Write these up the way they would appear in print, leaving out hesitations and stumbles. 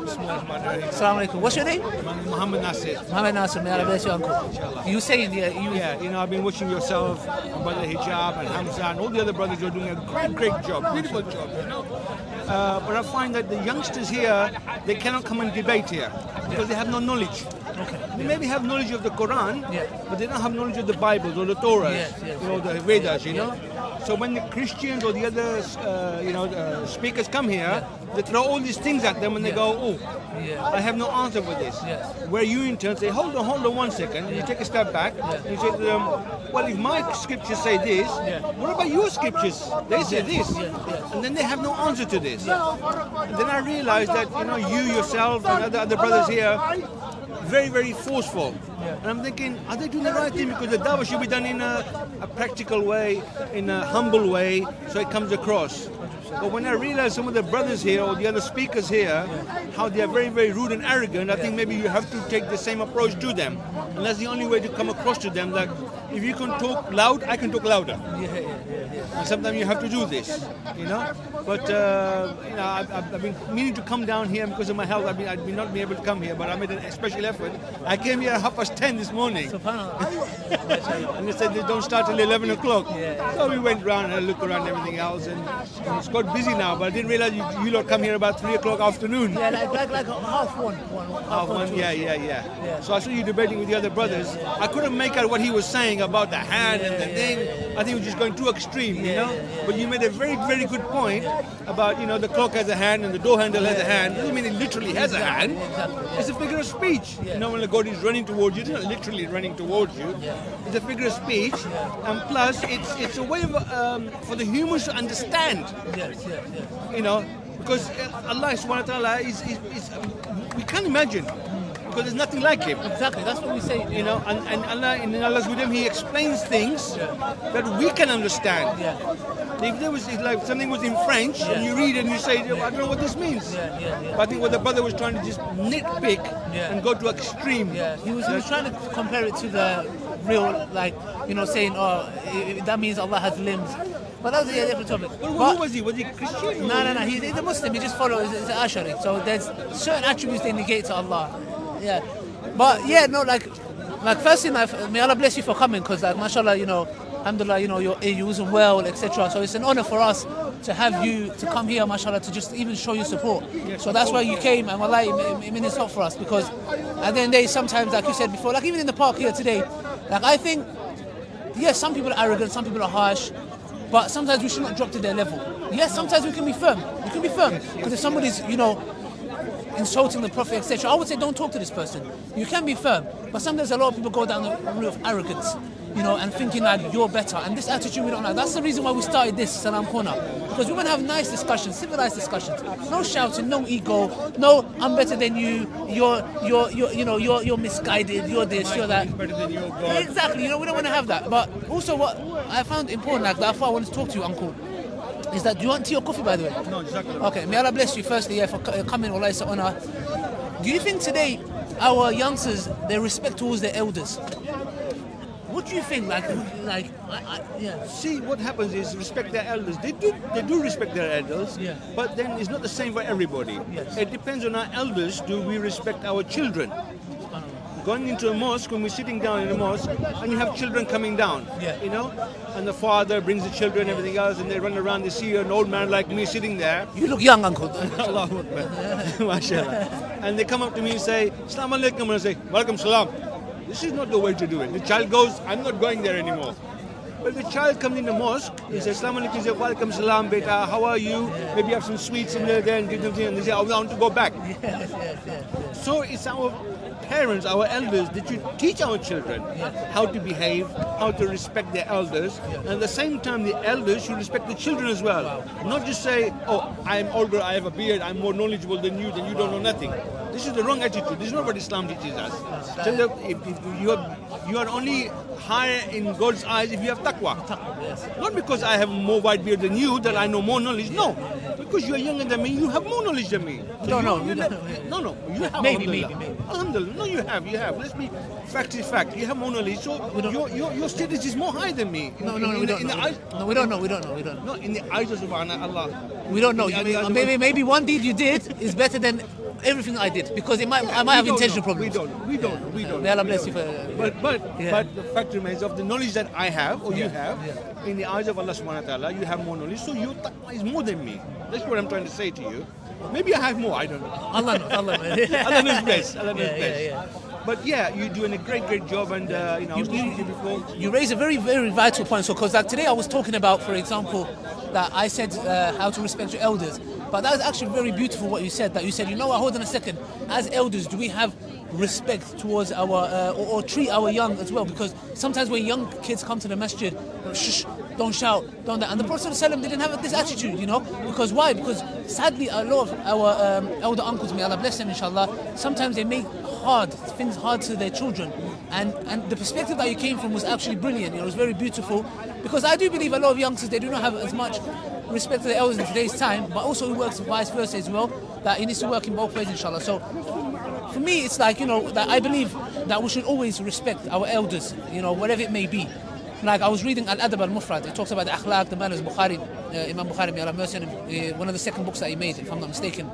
Asalaamu Alaikum. What's your name? Muhammad Nasir. Muhammad Nasir. May Allah bless you, uncle. You saying, Yeah, I've been watching yourself, and Brother Hijab and Hamza and all the other brothers. You're doing a great job, beautiful job. But I find that the youngsters here, they cannot come and debate here because they have no knowledge. Okay. They maybe have knowledge of the Quran, but they don't have knowledge of the Bible or the Torah, the Vedas, So when the Christians or the other, speakers come here, they throw all these things at them and they go, I have no answer for this. Where you in turn say, hold on 1 second. You take a step back. And you say to them, well, if my scriptures say this, what about your scriptures? They say this. And then they have no answer to this. And then I realized that, you yourself and other brothers here, very, very forceful. And I'm thinking, are they doing the right thing? Because the dawah should be done in a practical way, in a humble way, so it comes across. But when I realize some of the brothers here or the other speakers here, how they are very, very rude and arrogant, I think maybe you have to take the same approach to them. And that's the only way to come across to them. Like, if you can talk loud, I can talk louder. And sometimes you have to do this, But, I've been meaning to come down here because of my health. I've been not been able to come here, but I made a special effort. I came here at 10:30 this morning. And they said they don't start till 11 o'clock. So we went around and had a look around and everything else. And it's got busy now, but I didn't realize you lot come here about 3 o'clock afternoon. Yeah, like half one. Half one, yeah. So I saw you debating with the other brothers. I couldn't make out what he was saying about the hand and the thing. I think he was just going too extreme, But you made a very, very good point about, the clock has a hand and the door handle has a hand. It doesn't mean it literally has a hand. It's a figure of speech. When the God is running towards you, it's not literally running towards you. It's a figure of speech. And plus, it's a way of, for the humans to understand. Because Allah subhanahu wa ta'ala we can't imagine. Because there's nothing like him. Exactly, that's what we say. And Allah, in Allah's wisdom, He explains things that we can understand. If there was like something was in French and you read it and you say, I don't know what this means. But I think what the brother was trying to just nitpick and go to extreme. He was trying to compare it to the real, saying, that means Allah has limbs. But that was a different topic. Who was he? Was he Christian? No. He's a Muslim. He just follows. He's an Ashari. So there's certain attributes they negate to Allah. Yeah. But firstly, may Allah bless you for coming, because mashallah, alhamdulillah, you're using well, etc. So it's an honor for us to have you to come here, mashallah, to just even show your support. So that's why you came, and wallahi, it means a lot for us, because at the end of the day, sometimes, like you said before, like even in the park here today, I think, yes, some people are arrogant, some people are harsh, but sometimes we should not drop to their level. Yes, sometimes we can be firm. Because if somebody's, insulting the Prophet, etc., I would say don't talk to this person. You can be firm, but sometimes a lot of people go down the route of arrogance, and thinking like you're better. And this attitude we don't like. That's the reason why we started this Salam Corner, because we want to have nice discussions, civilized discussions. No shouting, no ego, no I'm better than you. You're misguided. You're this, you're that. Better than your God. Exactly. We don't want to have that. But also, what I found important, that I thought I wanted to talk to you, Uncle, is that, do you want tea or coffee, by the way? No, exactly. Okay, may Allah bless you firstly for coming, Allah is an honor. Do you think today our youngsters, they respect towards their elders? What do you think? See, what happens is respect their elders. They do respect their elders, but then it's not the same for everybody. Yes. It depends on our elders. Do we respect our children? Going into a mosque, when we're sitting down in a mosque, and you have children coming down, and the father brings the children and everything else, and they run around, they see an old man like me sitting there. You look young, Uncle. Allahu Akbar. MashaAllah. And they come up to me and say, Asalaamu Alaikum, and I say, Walaikum Salam. This is not the way to do it. The child goes, I'm not going there anymore. But the child comes in the mosque, he says, Asalaamu Alaikum, he says, Walaikum Salam, beta, how are you? Maybe you have some sweets in there, and give them things, and they say, I want to go back. So it's our parents, our elders, that should teach our children how to behave, how to respect their elders, and at the same time the elders should respect the children as well. Not just say, I'm older, I have a beard, I'm more knowledgeable than you don't know nothing. This is the wrong attitude. This is not what Islam teaches us. So if you are only higher in God's eyes if you have taqwa. Not because I have more white beard than you, that I know more knowledge. No. Because you are younger than me, you have more knowledge than me. No, you have. Maybe. Alhamdulillah. No, you have. Let's be fact is fact. You have more knowledge, so your status is more high than me. No, we don't know. We don't know. No, in the eyes of Allah. We don't know. Maybe one deed you did is better than everything I did, because I might have intentional problems. We don't. May Allah bless you for. But the fact remains, of the knowledge that I have or you have, in the eyes of Allah subhanahu wa ta'ala, you have more knowledge. So your taqwa is more than me. That's what I'm trying to say to you. Maybe I have more. I don't know. Allah knows. Allah knows best. Allah knows best. Yeah. But yeah, you're doing a great job, and I was listening to you before. You raise a very, very vital point. So, because like today I was talking about, for example, that I said how to respect your elders. But that was actually very beautiful what you said. That you said, you know what, hold on a second. As elders, do we have respect towards our, or treat our young as well? Because sometimes when young kids come to the masjid, shh, don't shout, don't that. And the Prophet ﷺ didn't have this attitude, Because why? Because sadly, a lot of our elder uncles, may Allah bless them, inshallah, sometimes they make things hard to their children. And the perspective that you came from was actually brilliant. It was very beautiful. Because I do believe a lot of youngsters, they do not have as much respect to the elders in today's time, but also it works vice versa as well, that it needs to work in both ways, inshallah. So for me, it's like, that I believe that we should always respect our elders, whatever it may be. Like I was reading Al-Adab al-Mufrad, it talks about the akhlaq, the manners, Bukhari, Imam Bukhari, may Allah mercy on him, one of the second books that he made, if I'm not mistaken.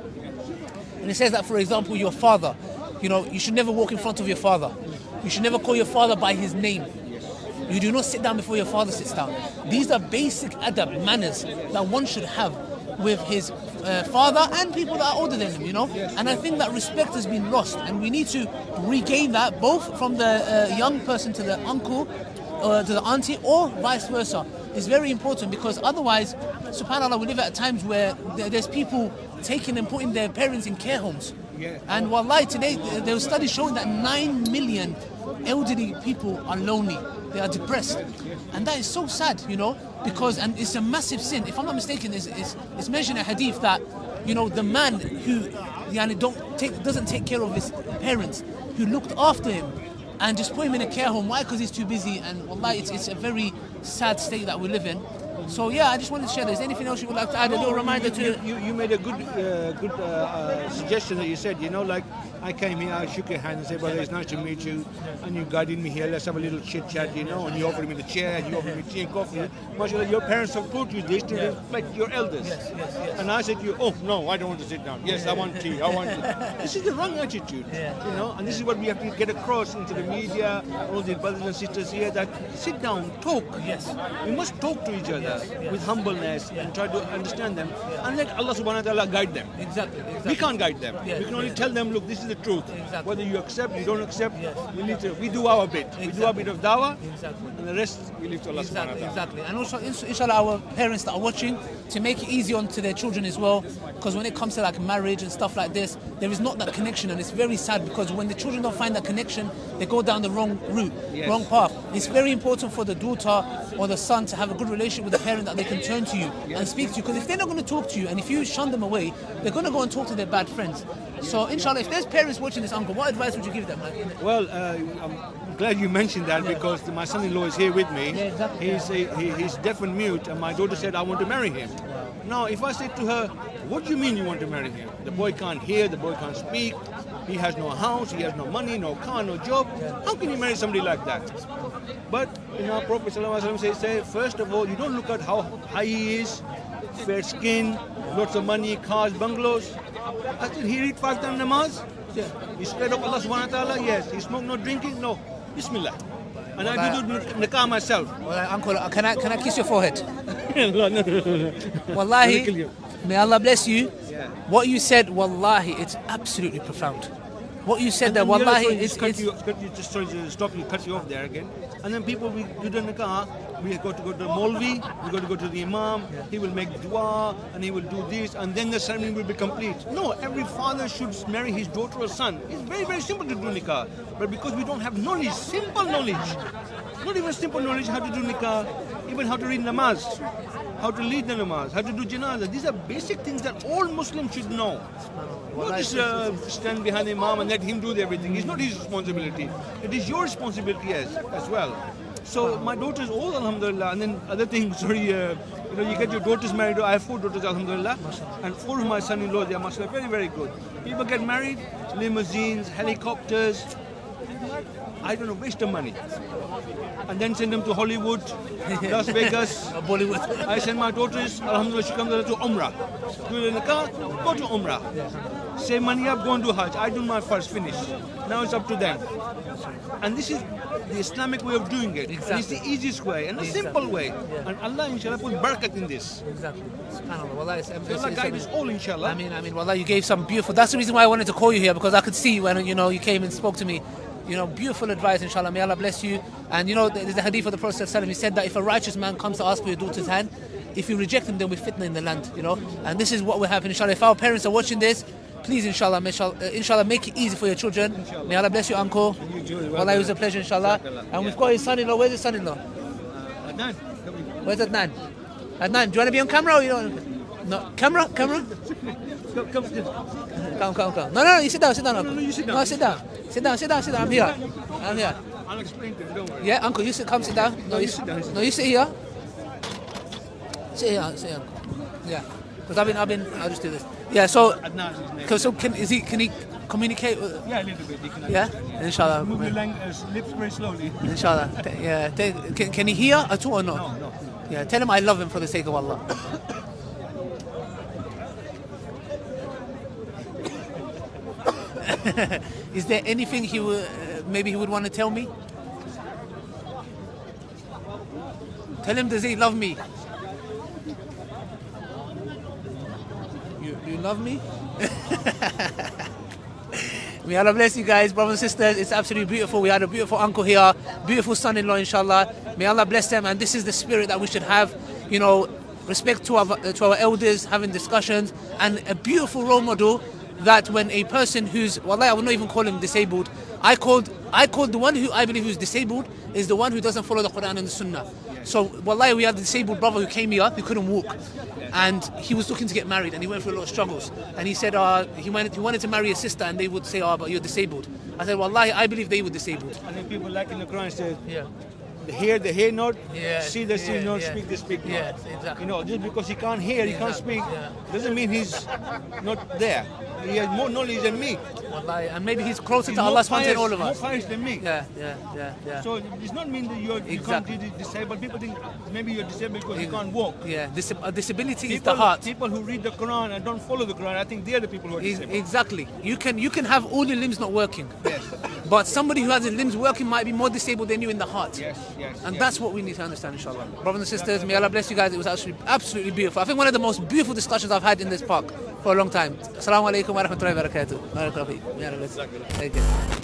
And it says that, for example, your father, you should never walk in front of your father. You should never call your father by his name. You do not sit down before your father sits down. These are basic adab, manners that one should have with his father and people that are older than him, And I think that respect has been lost, and we need to regain that, both from the young person to the uncle, to the auntie, or vice versa. It's very important, because otherwise, subhanAllah, we live at times where there's people taking and putting their parents in care homes. And wallahi, today there was studies showing that 9 million elderly people are lonely. They are depressed, and that is so sad, because, and it's a massive sin. If I'm not mistaken, it's mentioned in a hadith that, the man who doesn't take care of his parents, who looked after him and just put him in a care home. Why? Because he's too busy. And wallahi, it's a very sad state that we live in. So yeah, I just wanted to share this. Anything else you would like to add? A little reminder to you made a good suggestion that you said. Like I came here, I shook your hand and said, "Brother, it's nice to meet you," and you guided me here. Let's have a little chit chat, and you offered me the chair, and you offered me tea and coffee. MashaAllah, your parents have taught you this to respect your elders. Yes. And I said to you, "Oh no, I don't want to sit down. Yes, I want tea. I want tea." This is the wrong attitude, And this is what we have to get across into the media, all the brothers and sisters here. That sit down, talk. Yes. We must talk to each other with humbleness and try to understand them, and let Allah subhanahu wa ta'ala guide them. Exactly. We can't guide them. We can only tell them, look, this is the truth. Exactly. Whether you accept, you don't accept, we do our bit. We do our bit of dawah, and the rest we leave to Allah subhanahu wa ta'ala. Exactly. And also, inshallah, our parents that are watching, to make it easy on to their children as well, because when it comes to like marriage and stuff like this, there is not that connection, and it's very sad, because when the children don't find that connection, they go down the wrong route, wrong path. It's very important for the daughter or the son to have a good relationship with the parent that they can turn to you and speak to you, because if they're not going to talk to you, and if you shun them away, they're going to go and talk to their bad friends. So inshallah, if there's parents watching this, uncle, what advice would you give them? Well, I'm glad you mentioned that, because my son-in-law is here with me. He's deaf and mute, and my daughter said, I want to marry him. Now, if I said to her, what do you mean you want to marry him? The boy can't hear, the boy can't speak, he has no house, he has no money, no car, no job. How can you marry somebody like that? But Prophet ﷺ says, first of all, you don't look at how high he is, fair skin, lots of money, cars, bungalows. I said, he read 5 times namaz? Yeah. He spread up Allah subhanahu wa ta'ala? Yes. He smoke, no drinking? No. Bismillah. And I do nikah myself. Well, uncle, can I kiss your forehead? No. Wallahi, may Allah bless you. Yeah. What you said, wallahi, it's absolutely profound. What you said there, wallahi, it's... Sorry to stop you, cut you off there again. And then people, we do the nikah, we got to go to the Maulvi, we got to go to the Imam, he will make dua, and he will do this, and then the ceremony will be complete. No, every father should marry his daughter or son. It's very, very simple to do nikah. But because we don't have knowledge, simple knowledge, not even simple knowledge how to do nikah, even how to read namaz, how to lead the namaz, how to do janazah. These are basic things that all Muslims should know. Not just stand behind the Imam and let him do everything. It's not his responsibility. It is your responsibility as well. So my daughters all, alhamdulillah, and then other things, you get your daughters married. I have 4 daughters, alhamdulillah, and 4 of my son-in-law, they are mashallah very, very good. People get married, limousines, helicopters. I don't know, waste the money. And then send them to Hollywood, Las Vegas. Bollywood. I send my daughters, alhamdulillah, she comes to Umrah. Do it in the car, go to Umrah. Save money up, go and do Hajj. I do my first, finish. Now it's up to them. And this is the Islamic way of doing it. Exactly. And it's the easiest way and a simple way. Yeah. And Allah, inshallah, put barakat in this. Exactly. SubhanAllah. Wallah, Allah guide us all, inshallah. I mean, wallah, you gave some beautiful. That's the reason why I wanted to call you here, because I could see when you came and spoke to me. Beautiful advice, inshallah. May Allah bless you. And there's the hadith of the Prophet ﷺ. He said that if a righteous man comes to ask for your daughter's hand, if you reject him, then we fitna in the land. And this is what will happen, inshallah. If our parents are watching this, please, inshallah, make it easy for your children. Inshallah. May Allah bless you, uncle. Wallah, it was a pleasure, inshallah. And we've got his son-in-law. Where's his son-in-law? Adnan. Where's Adnan? Adnan, do you want to be on camera or you don't? No, camera? Come. No, you sit down, uncle. No, you sit down. No, sit down. I'm here. I'll explain to you, don't worry. Yeah, uncle, come sit down. No, you sit down. No, you sit here. Sit here, uncle. Yeah. Because I'll just do this. Yeah, so, Adnan is his name. so can he communicate? Yeah, a little bit. Yeah? Inshallah. Move your lips very slowly. Inshallah. Yeah. Can he hear at all or not? No. Yeah, tell him I love him for the sake of Allah. Is there anything he would want to tell me? Tell him, does he love me? You love me? May Allah bless you guys, brothers and sisters. It's absolutely beautiful. We had a beautiful uncle here, beautiful son-in-law, inshallah. May Allah bless them. And this is the spirit that we should have. Respect to our elders, having discussions, and a beautiful role model. That when a person who's, wallahi, I would not even call him disabled. I called the one who I believe who's disabled is the one who doesn't follow the Quran and the Sunnah. So wallahi, we had a disabled brother who came here, who couldn't walk, and he was looking to get married, and he went through a lot of struggles. And he said he wanted to marry a sister, and they would say, but you're disabled. I said, wallahi, I believe they were disabled. And then people like in the Quran said, Yeah. the hear not, Yes, see the see not, yes. speak the speak not. Yes, exactly. Just because he can't hear, he can't Exactly, speak, yeah. doesn't mean he's not there. He has more knowledge than me. Wallahi, and maybe he's closer He's to more Allah subhanahu pious, all of more us. pious than me. Yeah. So it does not mean that you Exactly. can't be disabled. People think maybe you're disabled because you can't walk. Yeah, disability is the heart. People who read the Quran and don't follow the Quran, I think they are the people who are disabled. Exactly. You can have all your limbs not working. Yes. But somebody who has his limbs working might be more disabled than you in the heart. Yes. And that's what we need to understand, inshallah. Brothers and sisters, may Allah bless you guys. It was absolutely beautiful. I think one of the most beautiful discussions I've had in this park for a long time. Asalaamu Alaikum wa rahmatullahi wa barakatuh. Barakallahu feek. May Allah bless you. Thank you.